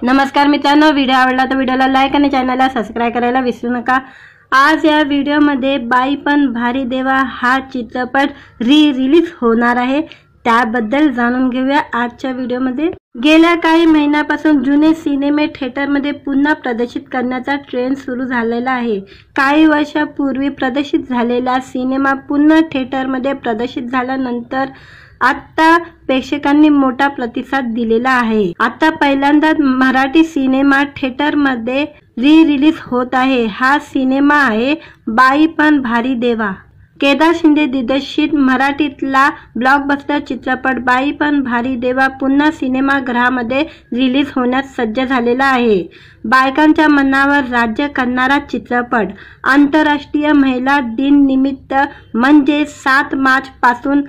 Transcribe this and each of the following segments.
नमस्कार मित्रांनो, व्हिडिओ आवडला तर व्हिडिओला लाईक आणि चॅनलला सबस्क्राइब करायला विसरू नका। आज या व्हिडिओमध्ये बाई पण भारी देवा हा चित्रपट रिलीज होणार आहे, त्याबद्दल जाणून घेऊया आजच्या व्हिडिओमध्ये। गेल्या काही महिन्यापासून जुने सिनेमे थिएटरमध्ये पुन्हा प्रदर्शित करण्याचा ट्रेंड सुरू झालेला आहे। काही वर्षापूर्वी प्रदर्शित झालेला सिनेमा पुन्हा थिएटरमध्ये प्रदर्शित झाल्यानंतर आता प्रेक्षकांनी मोठा प्रतिसाद दिलेला आहे। आता पहिल्यांदाच मराठी सिनेमा थिएटरमध्ये रिलीज होत आहे। हा सिनेमा आहे बाई पण भारी देवा। केदार शिंदे दिग्दर्शित मराठीतला ब्लॉकबस्टर चित्रपट बाई पण भारी देवा पुन्हा सिनेमागृहामध्ये रिलीज होण्यास सज्ज झालेला आहे। बायकांच्या मनावर राज्य करणारा चित्रपट आंतरराष्ट्रीय महिला दिन निमित्त म्हणजे 7 मार्च पासून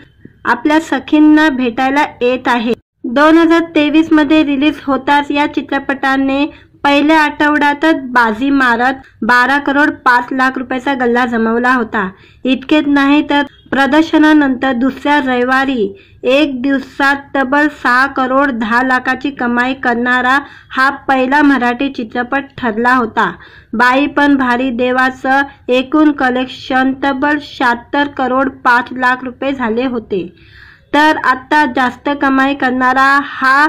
आपल्या सखींना भेटायला येत आहे। 2023 मध्ये रिलीज होताच या चित्रपटाने पहिल्या आठवड्यातच बाजी मारत 12 करोड 5 लाख रुपयाचा गल्ला जमवला होता। इतकेच नाही तर प्रदर्शनानंतर दुसऱ्या रविवारी एक दिवसात तब्बल 6 करोड 10 लाखाची कमाई करणारा हा पहिला मराठी चित्रपट ठरला होता। बाई पण भारी देवाचं एकूण कलेक्शन तब्बल 76 करोड 5 लाख रुपये झाले होते। तर आता जास्त कमाई करणारा हा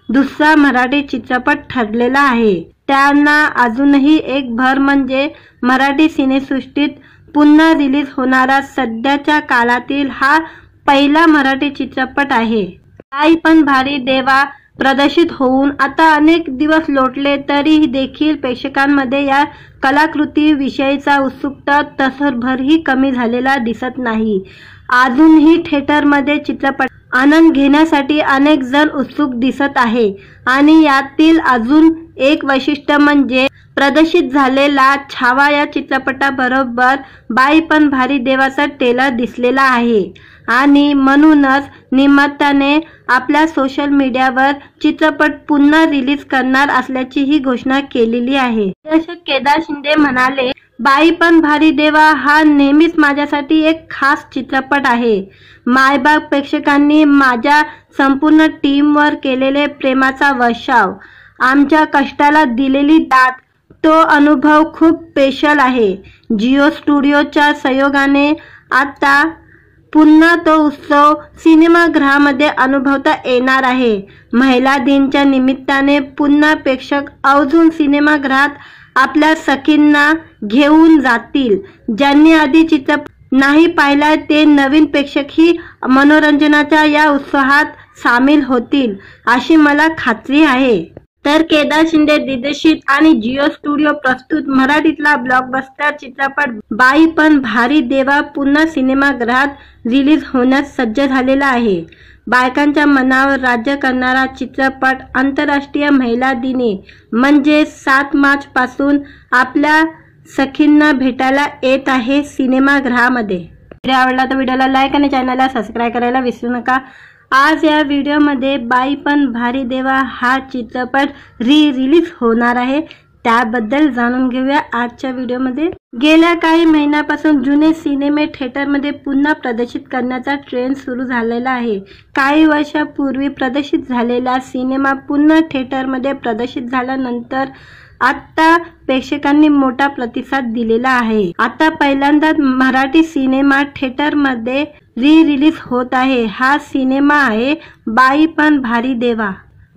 दुसरा मराठी चित्रपट ठरलेला आहे। त्यांना अजूनही एक भर म्हणजे मराठी सिनेसृष्टीत पुन्हा रिलीज होणारा सध्याच्या काळातील हा पहिला मराठी चित्रपट आहे। बाई पण भारी देवा प्रदर्शित होऊन आता अनेक दिवस लोटले तरी देखील प्रेक्षकांमध्ये या कलाकृती विषयीचा उत्सुकता तसरभरही कमी झालेला दिसत नाही। अजूनही थिएटरमध्ये चित्रपट आनंद घेण्यासाठी अनेक जण उत्सुक दिसत आहे आणि यातील अजून एक वैशिष्ट्य म्हणजे प्रदर्शित झालेला छावा या चित्रपटाबरोबर बाई पण भारी देवाचा ट्रेलर दिसलेला आहे आणि म्हणूनच निर्मात्याने आपल्या सोशल मीडियावर चित्रपट पुन्हा रिलीज करणार असल्याची ही घोषणा केलेली आहे। दर्शक केदार शिंदे म्हणाले, बाई पण भारी देवा हा नेहमीच माझ्यासाठी एक खास चित्रपट आहे। मायबाप प्रेक्षकांनी माझ्या संपूर्ण टीमवर केलेले प्रेमाचा वर्षाव, आमच्या कष्टाला दिलेली दाद, तो अनुभव खूप स्पेशल आहे। जिओ स्टुडिओच्या सहयोगाने आता पुन्हा तो उत्सव सिनेमागृहामध्ये अनुभवता येणार आहे। महिला दिनाच्या निमित्ताने पुन्हा प्रेक्षक आवर्जून सिनेमागृहात आपल्या सखींना घेऊन जातील। ज्यांनी आधी चित्रपट नाही पाहिला ते नवीन प्रेक्षकही मनोरंजनाच्या या उत्सवात सामील होतील अशी मला खात्री आहे। तर केदार शिंदे दिग्दर्शित आणि जिओ स्टुडिओ प्रस्तुत मराठीतला ब्लॉकबस्टर चित्रपट बाई पण भारी देवा पुन्हा सिनेमागृहात रिलीज होण्यास सज्ज झालेला आहे। बायकांच्या मनावर राज्य करणारा चित्रपट आंतरराष्ट्रीय महिला दिनी म्हणजे 7 मार्च पासून आपल्या सखींना भेटायला येत आहे सिनेमागृहामध्ये। व्हिडिओ आवडला तर व्हिडिओला लाईक आणि चॅनलला सबस्क्राइब करायला विसरू नका। आज या व्हिडिओमध्ये बाई पण भारी देवा हा चित्रपट रिलीज होणार आहे, त्याबद्दल जाणून घेऊया आजच्या व्हिडिओमध्ये। गेल्या काही महिन्यापासून जुने सिनेमे थिएटरमध्ये पुन्हा प्रदर्शित करण्याचा ट्रेंड सुरू झालेला आहे। काही वर्षापूर्वी प्रदर्शित झालेला सिनेमा पुन्हा थिएटरमध्ये प्रदर्शित झाल्यानंतर आता प्रेक्षकांनी मोठा प्रतिसाद दिलेला आहे। आता पहिल्यांदाच मराठी सिनेमा थिएटरमध्ये रिलीज होत आहे। हा सिनेमा आहे बाई पण भारी देवा।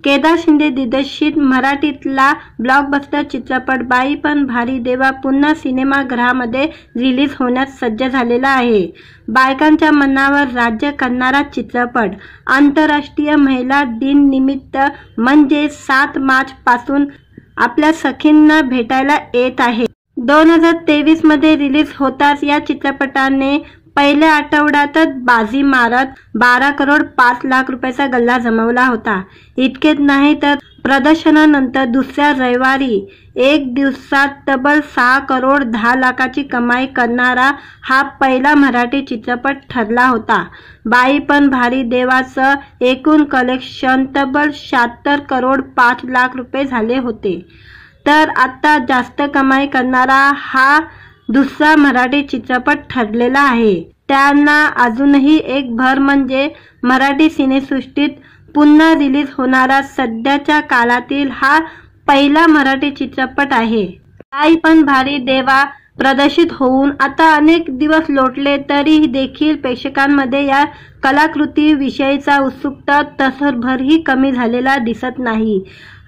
केदार शिंदे दिग्दर्शित मराठीतला ब्लॉकबस्टर चित्रपट बाई पण भारी देवा पुन्हा सिनेमागृहामध्ये रिलीज होण्यास सज्ज झालेला आहे। बायकांच्या मनावर राज्य करणारा चित्रपट आंतरराष्ट्रीय महिला दिन निमित्त म्हणजे 7 मार्च पासून आपल्या सखींना भेटायला येत आहे। 2023 मध्ये रिलीज होताच या चित्रपटाने पहिल्या आठवड्यातच बाजी मारत 12 करोड 5 लाख रुपयाचा गल्ला जमवला होता। इतकेच नाही तर प्रदर्शनानंतर दुसऱ्या रविवारी एक दिवसात तब्बल 6 करोड 10 लाखाची कमाई करणारा हा पहिला मराठी चित्रपट ठरला होता। बाई पण भारी देवाचं एकूण कलेक्शन तब्बल 76 करोड 5 लाख रुपये झाले होते। तर आता जास्त कमाई करणारा हा दुसरा मराठी चित्रपट ठरलेला आहे। त्यांना अजूनही एक भर म्हणजे मराठी सिनेसृष्टीत पुन्हा रिलीज होणारा सध्याच्या काळातील हा पहिला मराठी चित्रपट आहे। बाई पण भारी देवा प्रदर्शित होऊन आता अनेक दिवस लोटले तरी देखील प्रेक्षकांमध्ये या कलाकृती विषयीचा उत्सुकता तसरभरही कमी झालेला दिसत नाही।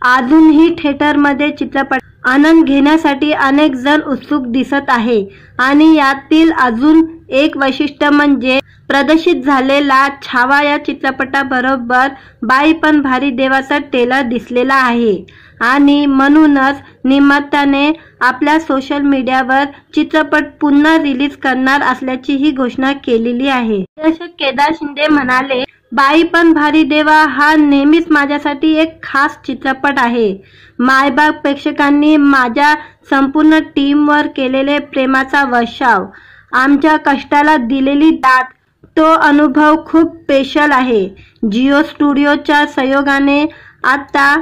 अजूनही थिएटरमध्ये चित्रपट आनंद घेण्यासाठी अनेक जण उत्सुक दिसत आहे आणि यातील अजून एक वैशिष्ट्य म्हणजे प्रदर्शित झालेला छावा या चित्रपटाबरोबर बाई पण भारी देवाचा ट्रेलर दिसलेला आहे आणि म्हणूनच निर्मात्याने आपल्या सोशल मीडियावर चित्रपट पुन्हा रिलीज करणार असल्याची ही घोषणा केलेली आहे। दर्शक केदार शिंदे म्हणाले, बाई पण भारी देवा हा नेहमीच माझ्यासाठी एक खास चित्रपट आहे। मायबाप प्रेक्षकांनी माझ्या संपूर्ण टीमवर केलेले प्रेमाचा वर्षाव, आमच्या कष्टाला दिलेली दाद, तो अनुभव खूप स्पेशल आहे। जिओ स्टुडिओच्या सहयोगाने आता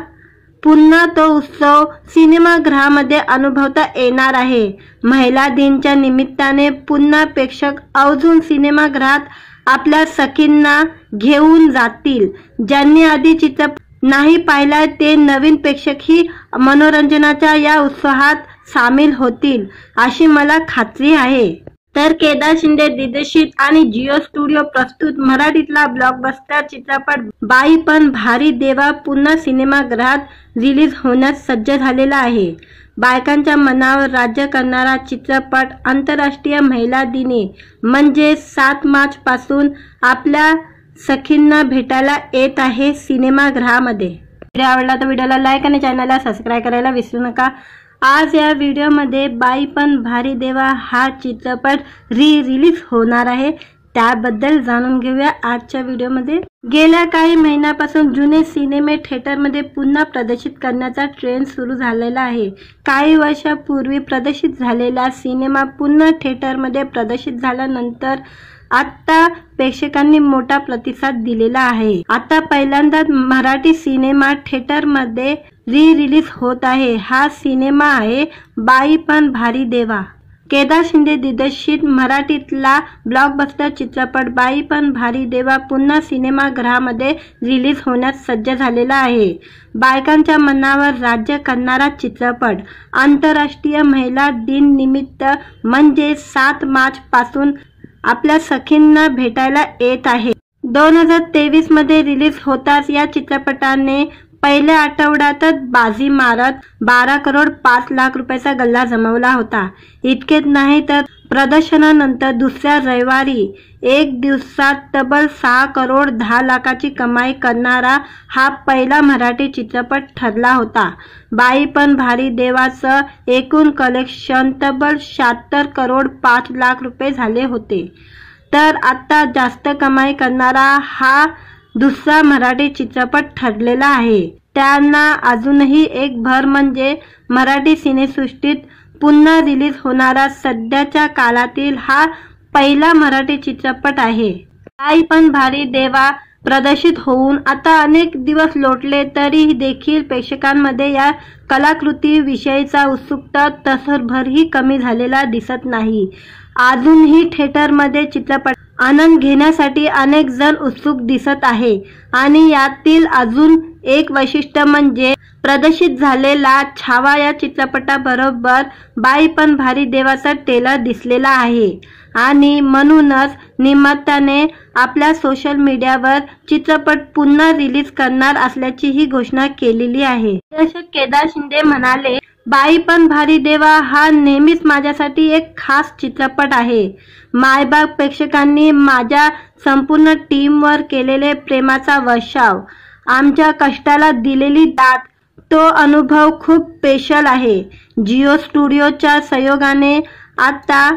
पुन्हा तो उत्सव सिनेमागृहामध्ये अनुभवता येणार आहे। महिला दिनाच्या निमित्ताने पुन्हा प्रेक्षक आवर्जून सिनेमागृहात आपल्या सखींना घेऊन जातील। ज्यांनी आधी चित्रपट नाही पाहिला ते नवीन प्रेक्षकही मनोरंजनाच्या या उत्सवात सामील होतील अशी मला खात्री आहे। तर केदार शिंदे दिग्दर्शित आणि जिओ स्टुडिओ प्रस्तुत मराठीतला ब्लॉकबस्टर चित्रपट बाई पण भारी देवा पुन्हा सिनेमागृहात रिलीज होण्यास सज्ज झालेला आहे। बायकांच्या मनावर राज्य करणारा चित्रपट आंतरराष्ट्रीय महिला दिनी म्हणजे 7 मार्च पासून आपल्या सखींना भेटायला येत आहे सिनेमागृहामध्ये। व्हिडिओ आवडला तर व्हिडिओला लाईक आणि चॅनलला सबस्क्राइब करायला विसरू नका। आज या व्हिडिओमध्ये बाई पण भारी देवा हा चित्रपट रिलीज होणार आहे, त्याबद्दल जाणून घेऊया आजच्या व्हिडिओमध्ये। गेल्या काही महिन्यापासून जुने सिनेमे थिएटरमध्ये पुन्हा प्रदर्शित करण्याचा ट्रेंड सुरू झालेला आहे। काही वर्षापूर्वी प्रदर्शित झालेला सिनेमा पुन्हा थिएटरमध्ये प्रदर्शित झाल्यानंतर आता प्रेक्षकांनी मोठा प्रतिसाद दिलेला आहे। आता पहिल्यांदाच मराठी सिनेमा थिएटरमध्ये रिलीज होत आहे। हा सिनेमा आहे बाई पण भारी देवा। केदार शिंदे दिग्दर्शित मराठीतला ब्लॉकबस्टर चित्रपट बाई पण भारी देवा पुन्हा सिनेमागृहामध्ये रिलीज होण्यास सज्ज झालेला आहे। बायकांच्या मनावर राज्य करणारा चित्रपट आंतरराष्ट्रीय महिला दिन निमित्त म्हणजे 7 मार्च पासून आपल्या सखींना भेटायला येत आहे। 2023 मध्ये रिलीज होताच या चित्रपटाने पहिल्या आठवड्यातच बाजी मारत 12 करोड 5 लाख रुपयाचा गल्ला जमवला होता। इतकेच नाही तर प्रदर्शनानंतर दुसऱ्या रविवारी एक दिवसात तब्बल 6 करोड 10 लाखाची कमाई करणारा हा पहिला मराठी चित्रपट ठरला होता। बाई पण भारी देवाचं एकूण कलेक्शन तब्बल 76 करोड 5 लाख रुपये झाले होते। तर आता जास्त कमाई करणारा हा दुसरा मराठी चित्रपट ठरलेला आहे। त्यांना अजूनही एक भर म्हणजे मराठी सिनेसृष्टीत पुन्हा रिलीज होणारा सध्याच्या काळातील हा पहिला मराठी चित्रपट आहे। बाई पण भारी देवा प्रदर्शित होऊन आता अनेक दिवस लोटले तरी देखील प्रेक्षकांमध्ये या कलाकृती विषयीचा उत्सुकता तसरभरही कमी झालेला दिसत नाही। अजूनही थिएटरमध्ये चित्रपट आनंद घेण्यासाठी अनेक जण उत्सुक दिसत आहे आणि यातील अजून एक वैशिष्ट्य म्हणजे प्रदर्शित झालेला छावा या चित्रपटाबरोबर बाई पण भारी देवाचा ट्रेलर दिसलेला आहे आणि म्हणूनच निर्मात्याने आपल्या सोशल मीडियावर चित्रपट पुन्हा रिलीज करणार असल्याची ही घोषणा केलेली आहे। दर्शक केदार शिंदे म्हणाले, बाई पण भारी देवा हा नेहमीच माझ्यासाठी एक खास चित्रपट आहे। मायबाप प्रेक्षकांनी माझ्या संपूर्ण टीमवर केलेले प्रेमाचा वर्षाव, आमच्या कष्टाला दिलेली दाद, तो अनुभव खूप स्पेशल आहे। जिओ स्टुडिओच्या सहयोगाने आता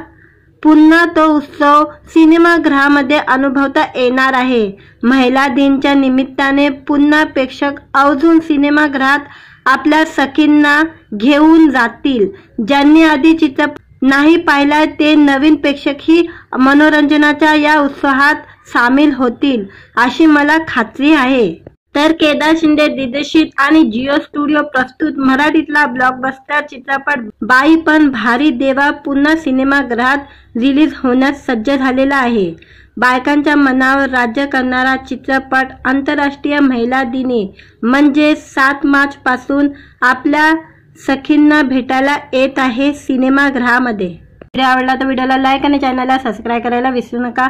पुन्हा तो उत्सव सिनेमागृहामध्ये अनुभवता येणार आहे। महिला दिनाच्या निमित्ताने पुन्हा प्रेक्षक आवर्जून सिनेमागृहात आपल्या सखींना घेऊन जातील। ज्यांनी आधी चित्रपट नाही पाहिला ते नवीन प्रेक्षकही मनोरंजनाच्या या उत्सवात सामील होतील अशी मला खात्री आहे। तर केदार शिंदे दिग्दर्शित आणि जिओ स्टुडिओ प्रस्तुत मराठीतला ब्लॉकबस्टर चित्रपट बाई पण भारी देवा पुन्हा सिनेमागृहात रिलीज होण्यास सज्ज झालेला आहे। बायकांच्या मनावर राज्य करणारा चित्रपट आंतरराष्ट्रीय महिला दिनी म्हणजे 7 मार्च पासून आपल्या सखींना भेटायला येत आहे सिनेमागृहामध्ये। व्हिडिओ आवडला तर व्हिडिओला लाईक आणि चॅनलला सबस्क्राइब करायला विसरू नका।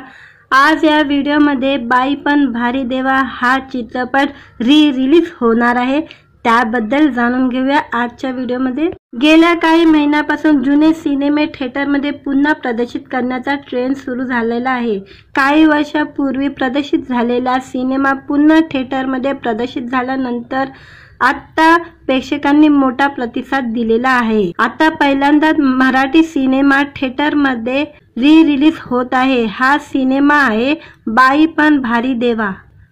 आज या व्हिडिओमध्ये बाई पण भारी देवा हा चित्रपट रिलीज होणार आहे, त्याबद्दल जाणून घेऊया आजच्या व्हिडिओमध्ये। गेल्या काही महिन्यापासून जुने सिनेमे थिएटरमध्ये पुन्हा प्रदर्शित करण्याचा ट्रेंड सुरू झालेला आहे। काही वर्षापूर्वी प्रदर्शित झालेला सिनेमा पुन्हा थिएटरमध्ये प्रदर्शित झाल्यानंतर आता प्रेक्षकांनी मोठा प्रतिसाद दिलेला आहे। आता पहिल्यांदाच मराठी सिनेमा थिएटरमध्ये रिलीज होत आहे। हा सिनेमा आहे बाई पण भारी देवा।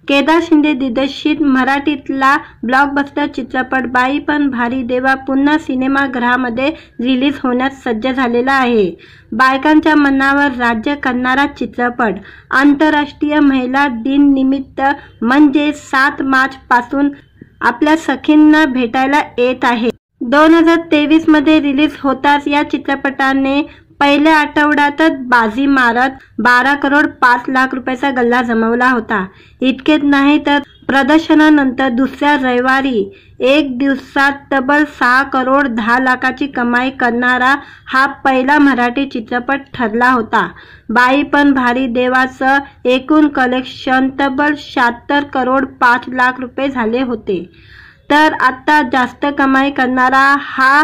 केदार शिंदे दिग्दर्शित मराठीतला ब्लॉकबस्टर चित्रपट बाई पण भारी देवा पुन्हा सिनेमागृहामध्ये रिलीज होण्यास सज्ज झालेला आहे। बायकांच्या मनावर राज्य करणारा चित्रपट आंतरराष्ट्रीय महिला दिन निमित्त म्हणजे 7 मार्च पासून आपल्या सखींना भेटायला येत आहे। 2023 मध्ये रिलीज होताच या चित्रपटाने पहिल्या आठवड्यातच बाजी मारत 12 करोड 5 लाख रुपयाचा गल्ला जमवला होता। इतकेच नाही तर प्रदर्शनानंतर दुसऱ्या रविवारी एक दिवसात तब्बल 6 करोड 10 लाखाची कमाई करणारा हा पहिला मराठी चित्रपट ठरला होता। बाई पण भारी देवाचं एकूण कलेक्शन तब्बल 76 करोड 5 लाख रुपये झाले होते। तर आता जास्त कमाई करणारा हा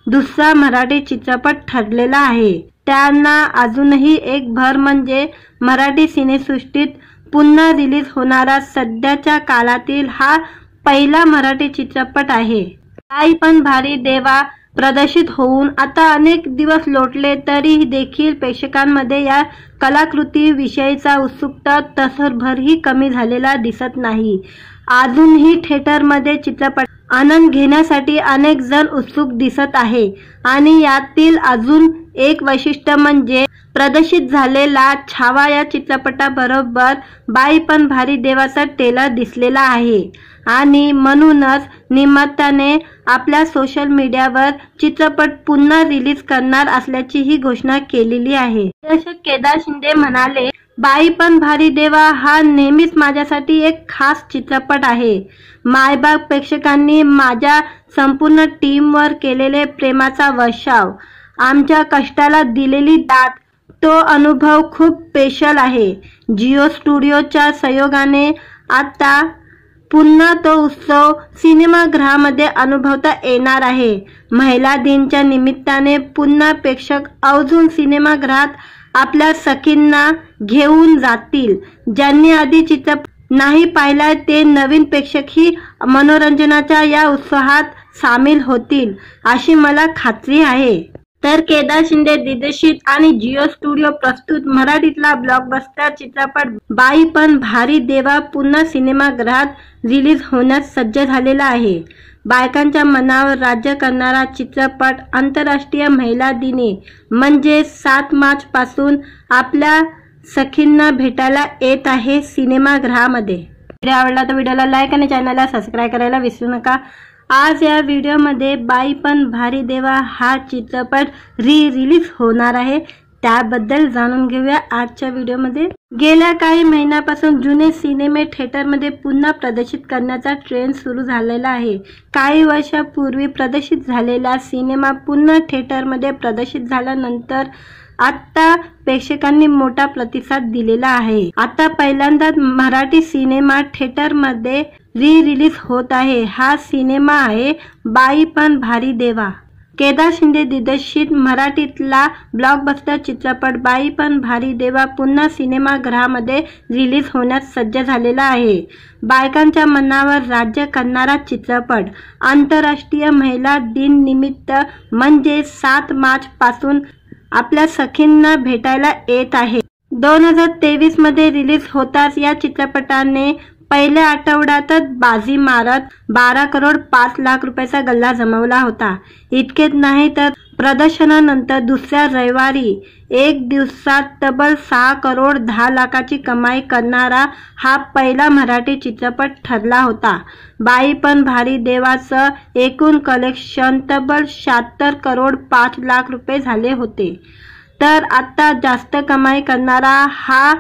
दुसरा मराठी चित्रपट ठरलेला आहे। त्यांना अजूनही एक भर म्हणजे मराठी सिनेसृष्टीत पुन्हा रिलीज होणारा सध्याच्या काळातील हा पहिला मराठी चित्रपट आहे। बाई पण भारी देवा प्रदर्शित होऊन आता अनेक दिवस लोटले तरी देखील प्रेक्षकांमध्ये या कलाकृती विषयीचा उत्सुकता तसरभरही कमी झालेला दिसत नाही। अजूनही थिएटरमध्ये चित्रपट आनंद घेण्यासाठी अनेक जण उत्सुक दिसत आहे आणि यातील अजून एक वैशिष्ट्य म्हणजे प्रदर्शित झालेला छावा या चित्रपटाबरोबर बाई पण भारी देवाचा ट्रेलर दिसलेला आहे आणि म्हणूनच निर्मात्याने आपल्या सोशल मीडियावर चित्रपट पुन्हा रिलीज करणार असल्याची ही घोषणा केलेली आहे। दर्शक केदार शिंदे म्हणाले, बाई पण भारी देवा हा नेहमीच माझ्यासाठी एक खास चित्रपट आहे। मायबाप प्रेक्षकांनी माझ्या संपूर्ण टीमवर केलेले प्रेमाचा वर्षाव, आमच्या कष्टाला दिलेली दाद, तो अनुभव खूप स्पेशल आहे। जिओ स्टुडिओच्या सहयोगाने आता पुन्हा तो उत्सव सिनेमागृहामध्ये अनुभवता येणार आहे। महिला दिनाच्या निमित्ताने पुन्हा प्रेक्षक आवर्जून सिनेमागृहात आपल्या सखींना घेऊन जातील। ज्यांनी आधी चित्रपट नाही पाहिला ते नवीन प्रेक्षकही मनोरंजनाच्या या उत्सवात सामील होतील अशी मला खात्री आहे। तर केदार शिंदे दिग्दर्शित आणि जिओ स्टुडिओ प्रस्तुत मराठीतला ब्लॉकबस्टर चित्रपट बाई पण भारी देवा पुन्हा सिनेमागृहात रिलीज होण्यास सज्ज झालेला आहे। बायकांच्या मनावर राज्य करणारा चित्रपट आंतरराष्ट्रीय महिला दिनी म्हणजे 7 मार्च पासून आपल्या सखींना भेटायला येत आहे सिनेमागृहामध्ये। व्हिडिओ आवडला तर व्हिडिओला लाईक आणि चॅनलला सबस्क्राइब करायला विसरू नका। आज या व्हिडिओमध्ये बाई पण भारी देवा हा चित्रपट रिलीज होणार आहे, त्याबद्दल जाणून घेऊया आजच्या व्हिडिओमध्ये। गेल्या काही महिन्यापासून जुने सिनेमे थिएटरमध्ये पुन्हा प्रदर्शित करण्याचा ट्रेंड सुरू झालेला आहे। काही वर्षापूर्वी प्रदर्शित झालेला सिनेमा पुन्हा थिएटरमध्ये प्रदर्शित झाल्यानंतर आता प्रेक्षकांनी मोठा प्रतिसाद दिलेला आहे। आता पहिल्यांदाच मराठी सिनेमा थिएटरमध्ये रिलीज होत आहे। हा सिनेमा आहे बाई पण भारी देवा। केदार शिंदे दिग्दर्शित मराठीतला ब्लॉकबस्टर चित्रपट बाई पण भारी देवा पुन्हा सिनेमागृहामध्ये रिलीज होण्यास सज्ज झालेला आहे। बायकांच्या मनावर राज्य करणारा चित्रपट आंतरराष्ट्रीय महिला दिन निमित्त म्हणजे 7 मार्च पासून आपल्या सखींना भेटायला येत आहे। 2023 मध्ये रिलीज होताच या चित्रपटाने पहिल्या आठवड्यातच बाजी मारत 12 करोड 5 लाख रुपयाचा गल्ला जमवला होता। इतकेच नाही तर प्रदर्शनानंतर दुसऱ्या रविवारी एक दिवसात तब्बल 6 करोड 10 लाखाची कमाई करणारा हा पहिला मराठी चित्रपट ठरला होता। बाई पण भारी देवाचं एकूण कलेक्शन तब्बल 76 करोड 5 लाख रुपये झाले होते। तर आता जास्त कमाई करणारा हा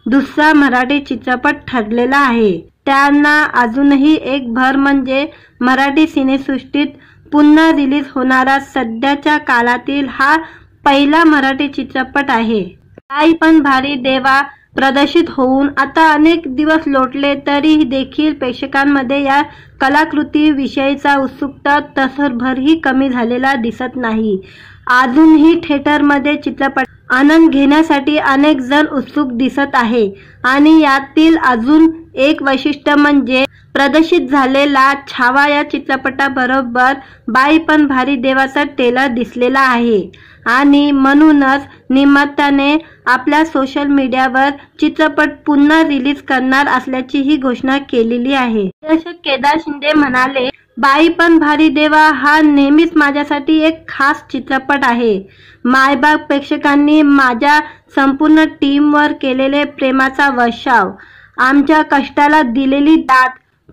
दुसरा मराठी चित्रपट ठरलेला आहे। त्यांना अजूनही एक भर म्हणजे मराठी सिनेसृष्टीत पुन्हा रिलीज होणारा सध्याच्या काळातील हा पहिला मराठी चित्रपट आहे। बाई पण भारी देवा प्रदर्शित होऊन आता अनेक दिवस लोटले तरी देखील प्रेक्षकांमध्ये या कलाकृती विषयीचा उत्सुकता तसरभरही कमी झालेला दिसत नाही। अजूनही थिएटरमध्ये चित्रपट आनंद घेण्यासाठी अनेक जण उत्सुक दिसत आहे आणि यातील अजून एक वैशिष्ट्य म्हणजे प्रदर्शित झालेला छावा या चित्रपटाबरोबर बाई पण भारी देवाचा ट्रेलर दिसलेला आहे आणि म्हणूनच निर्मात्याने आपल्या सोशल मीडियावर चित्रपट पुन्हा रिलीज करणार असल्याची ही घोषणा केलेली आहे। दर्शक केदार शिंदे म्हणाले, बाई पण भारी देवा हा नेहमीच माझ्यासाठी एक खास चित्रपट आहे। मायबाप प्रेक्षकांनी माझ्या संपूर्ण टीमवर केलेले प्रेमाचा वर्षाव, आमच्या कष्टाला दिलेली दाद,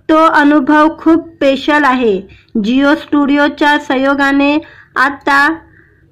तो अनुभव खूप स्पेशल आहे। जिओ स्टुडिओच्या सहयोगाने आता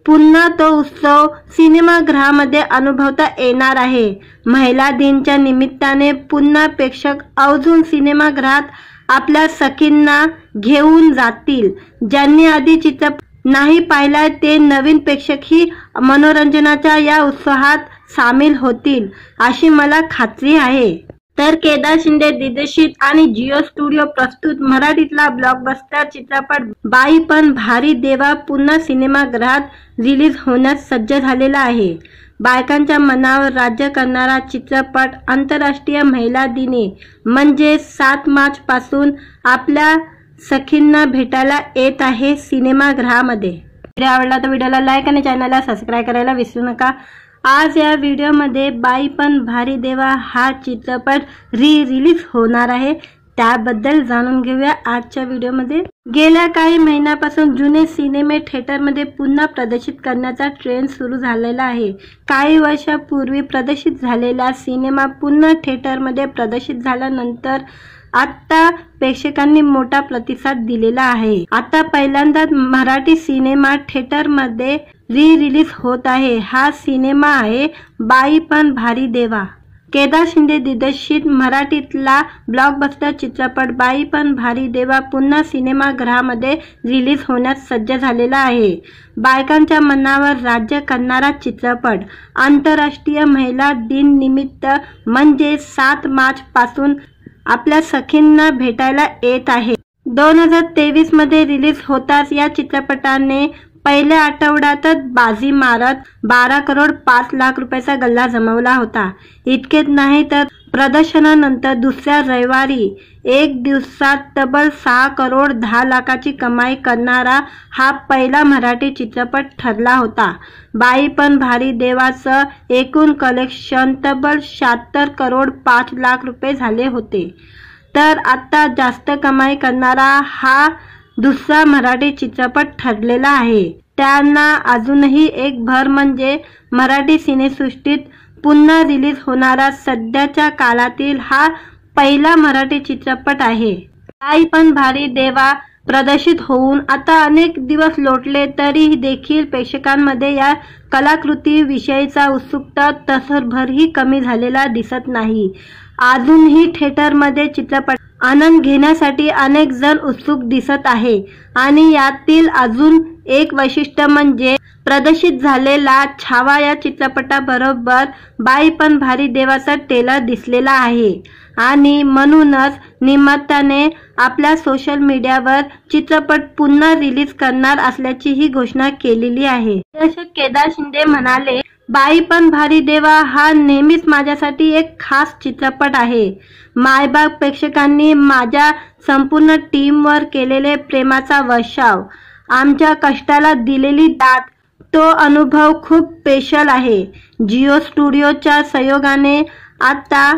पुन्हा तो उत्सव सिनेमागृहामध्ये अनुभवता येणार आहे। महिला दिनाच्या निमित्ताने पुन्हा प्रेक्षक आवर्जून सिनेमागृहात आपल्या सखींना घेऊन जातील। ज्यांनी आधी चित्रपट नाही पाहिला ते नवीन प्रेक्षकही मनोरंजनाच्या या उत्सवात सामील होतील अशी मला खात्री आहे। तर केदार शिंदे दिग्दर्शित आणि जिओ स्टुडिओ प्रस्तुत मराठीतला ब्लॉकबस्टर चित्रपट बाई पण भारी देवा पुन्हा सिनेमागृहात रिलीज होण्यास सज्ज झालेला आहे। बायकांच्या मनावर राज्य करणारा चित्रपट आंतरराष्ट्रीय महिला दिनी म्हणजे 7 मार्च पासून आपल्या सखींना भेटायला येत आहे सिनेमागृहामध्ये। व्हिडिओ आवडला तर व्हिडिओला लाईक आणि चॅनलला सबस्क्राईब करायला विसरू नका। आज या व्हिडिओमध्ये बाई पण भारी देवा हा चित्रपट रिलीज होणार आहे, त्याबद्दल जाणून घेऊया आजच्या व्हिडिओमध्ये। गेल्या काही महिन्यापासून जुने सिनेमे थिएटरमध्ये पुन्हा प्रदर्शित करण्याचा ट्रेंड सुरू झालेला आहे। काही वर्षापूर्वी प्रदर्शित झालेला सिनेमा पुन्हा थिएटरमध्ये प्रदर्शित झाल्यानंतर आता प्रेक्षकांनी मोठा प्रतिसाद दिलेला आहे। आता पहिल्यांदाच मराठी सिनेमा थिएटरमध्ये रिलीज होत आहे। हा सिनेमा आहे बाई पण भारी देवा। केदार शिंदे दिग्दर्शित मराठीतला ब्लॉकबस्टर चित्रपट बाई पण भारी देवा पुन्हा सिनेमागृहामध्ये रिलीज होण्यास सज्ज झालेला आहे। बायकांच्या मनावर राज्य करणारा चित्रपट आंतरराष्ट्रीय महिला दिन निमित्त म्हणजे 7 मार्च पासून आपल्या सखींना भेटायला येत आहे। 2023 मध्ये रिलीज होताच या चित्रपटाने पहिल्या आठवड्यातच बाजी मारत 12 करोड 5 लाख रुपयाचा गल्ला जमवला होता। इतकेच नाही तर प्रदर्शनानंतर दुसऱ्या रविवारी एक दिवसात तब्बल 6 करोड 10 लाखाची कमाई करणारा हा पहिला मराठी चित्रपट ठरला होता। बाई पण भारी देवाचं एकूण कलेक्शन तब्बल 76 करोड 5 लाख रुपये झाले होते। तर आता जास्त कमाई करणारा हा दुसरा मराठी चित्रपट ठरलेला आहे। त्यांना अजूनही एक भर म्हणजे मराठी सिनेसृष्टीत पुन्हा रिलीज होणारा सध्याच्या काळातील हा पहिला मराठी चित्रपट आहे। बाई पण भारी देवा प्रदर्शित होऊन आता अनेक दिवस लोटले तरी देखील प्रेक्षकांमध्ये या कलाकृती विषयीचा उत्सुकता तसरभरही कमी झालेला दिसत नाही। अजूनही थिएटरमध्ये चित्रपट आनंद घेण्यासाठी अनेक जण उत्सुक दिसत आहे आणि यातील अजून एक वैशिष्ट्य म्हणजे प्रदर्शित झालेला छावा या चित्रपटाबरोबर बाई पण भारी देवाचा ट्रेलर दिसलेला आहे आणि म्हणूनच निर्मात्याने आपल्या सोशल मीडियावर चित्रपट पुन्हा रिलीज करणार असल्याची ही घोषणा केलेली आहे। दर्शक केदार शिंदे म्हणाले, बाई पण भारी देवा हा नेहमीच माझ्यासाठी एक खास चित्रपट आहे। मायबाप प्रेक्षकांनी माझ्या संपूर्ण टीमवर केलेले प्रेमाचा वर्षाव, आमच्या कष्टाला दिलेली दाद, तो अनुभव खूप स्पेशल आहे। जिओ स्टुडिओच्या सहयोगाने आता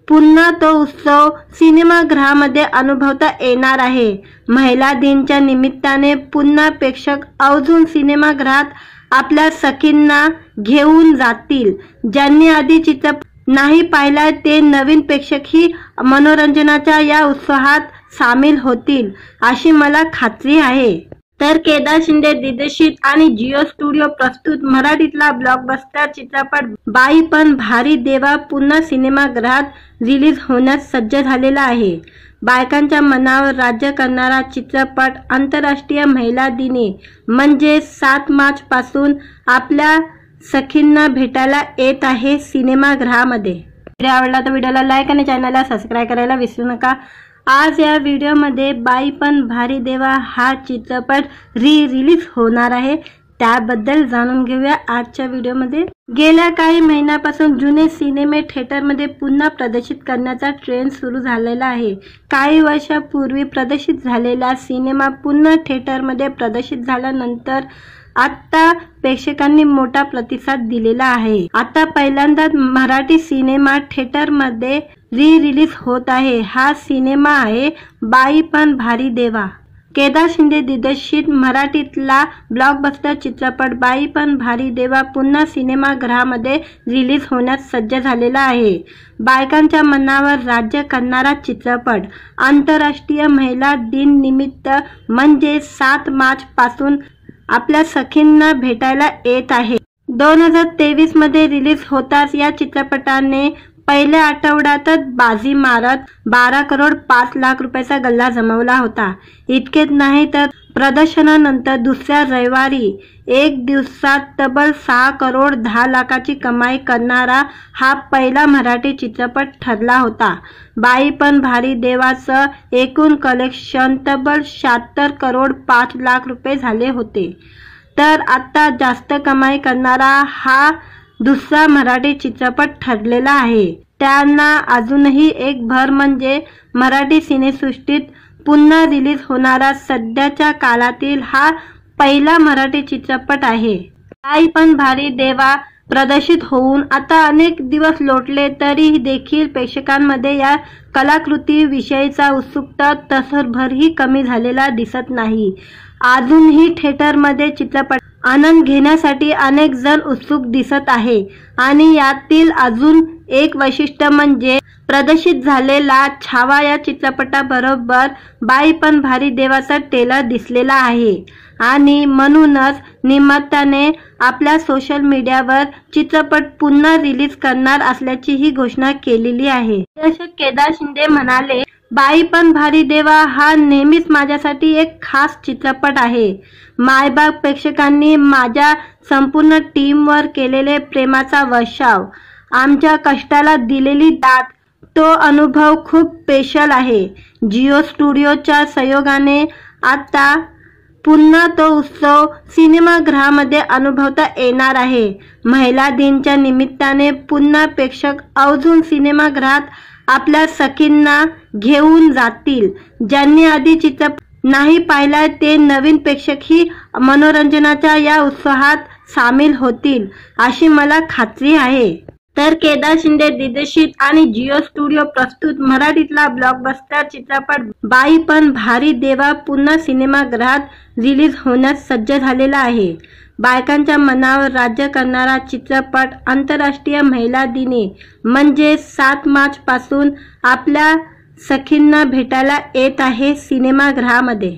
पुन्हा तो उत्सव सिनेमागृहामध्ये अनुभवता येणार आहे। महिला दिनाच्या निमित्ताने पुन्हा प्रेक्षक आवर्जून सिनेमागृहात आपल्या सखींना घेऊन जातील। ज्यांनी आधी चित्रपट नाही पाहिला ते नवीन प्रेक्षकही मनोरंजनाच्या या उत्सवात सामील होतील अशी मला खात्री आहे। तर केदार शिंदे दिग्दर्शित आणि जिओ स्टुडिओ प्रस्तुत मराठीतला ब्लॉकबस्टर चित्रपट बाई पण भारी देवा पुन्हा सिनेमागृहात रिलीज होण्यास सज्ज झालेला आहे। बायकांच्या मनावर राज्य करणारा चित्रपट आंतरराष्ट्रीय महिला दिनी म्हणजे 7 मार्च पासून आपल्या सखींना भेटायला येत आहे सिनेमागृहामध्ये। व्हिडिओ आवडला तर व्हिडिओला लाईक आणि चॅनलला सबस्क्राइब करायला विसरू नका। आज या व्हिडिओमध्ये बाई पण भारी देवा हा चित्रपट रिलीज होणार आहे, त्याबद्दल जाणून घेऊया आजच्या व्हिडिओमध्ये। गेल्या काही महिन्यापासून जुने सिनेमे थिएटरमध्ये पुन्हा प्रदर्शित करण्याचा ट्रेंड सुरू झालेला आहे। काही वर्षापूर्वी प्रदर्शित झालेला सिनेमा पुन्हा थिएटरमध्ये प्रदर्शित झाल्यानंतर आता प्रेक्षकांनी मोठा प्रतिसाद दिलेला आहे। आता पहिल्यांदाच मराठी सिनेमा थिएटरमध्ये रिलीज होत आहे। हा सिनेमा आहे बाई पण भारी देवा। केदार शिंदे दिग्दर्शित मराठीतला ब्लॉकबस्टर चित्रपट बाई पण भारी देवा पुन्हा सिनेमागृहामध्ये रिलीज होण्यास सज्ज झालेला आहे। बायकांच्या मनावर राज्य करणारा चित्रपट आंतरराष्ट्रीय महिला दिन निमित्त म्हणजे 7 मार्च पासून आपल्या सखींना भेटायला येत आहे। 2023 मध्ये रिलीज होताच या चित्रपटाने पहिल्या आठवड्यातच बाजी मारत 12 करोड 5 लाख रुपयाचा गल्ला जमवला होता। इतकेच नाही तर प्रदर्शनानंतर दुसऱ्या रविवारी एक दिवसात तब्बल 6 करोड 10 लाखाची कमाई करणारा हा पहिला मराठी चित्रपट ठरला होता। बाई पण भारी देवाचं एकूण कलेक्शन तब्बल 76 करोड 5 लाख रुपये झाले होते। तर आता जास्त कमाई करणारा हा दुसरा मराठी चित्रपट ठरलेला आहे। त्यांना अजूनही एक भर म्हणजे मराठी सिनेसृष्टीत पुन्हा रिलीज होणारा सध्याच्या काळातील हा पहिला मराठी चित्रपट आहे। बाई पण भारी देवा प्रदर्शित होऊन आता अनेक दिवस लोटले तरी देखील प्रेक्षकांमध्ये या कलाकृती विषयीचा उत्सुकता तसरभरही कमी झालेला दिसत नाही। अजूनही थिएटरमध्ये चित्रपट आनंद घेण्यासाठी अनेक जण उत्सुक दिसत आहे आणि यातील अजून एक वैशिष्ट्य म्हणजे प्रदर्शित झालेला छावा या चित्रपटाबरोबर बाई पण भारी देवाचा ट्रेलर दिसलेला आहे आणि म्हणूनच निर्मात्याने आपल्या सोशल मीडियावर चित्रपट पुन्हा रिलीज करणार असल्याची ही घोषणा केलेली आहे। दिग्दर्शक केदार शिंदे म्हणाले, बाई पण भारी देवा हा नेहमीच माझ्यासाठी एक खास चित्रपट आहे। मायबाप प्रेक्षकांनी माझ्या संपूर्ण टीमवर केलेले प्रेमाचा वर्षाव, आमच्या कष्टाला दिलेली दाद, तो अनुभव खूप स्पेशल आहे। जिओ स्टुडिओच्या सहयोगाने आता पुन्हा तो उत्सव सिनेमागृहामध्ये अनुभवता येणार आहे। महिला दिनाच्या निमित्ताने पुन्हा प्रेक्षक आवर्जून सिनेमागृहात आपल्या सखींना घेऊन जातील। ज्यांनी आधी चित्रपट नाही पाहिला ते नवीन प्रेक्षकही मनोरंजनाच्या या उत्सवात सामील होतील अशी मला खात्री आहे। तर केदार शिंदे दिग्दर्शित आणि जिओ स्टुडिओ प्रस्तुत मराठीतला ब्लॉकबस्टर चित्रपट बाई पण भारी देवा पुन्हा सिनेमागृहात रिलीज होण्यास सज्ज झालेला आहे। बायकांच्या मनावर राज्य करणारा चित्रपट आंतरराष्ट्रीय महिला दिनी म्हणजे 7 मार्च पासून आपल्या सखींना भेटायला येत आहे सिनेमागृहामध्ये।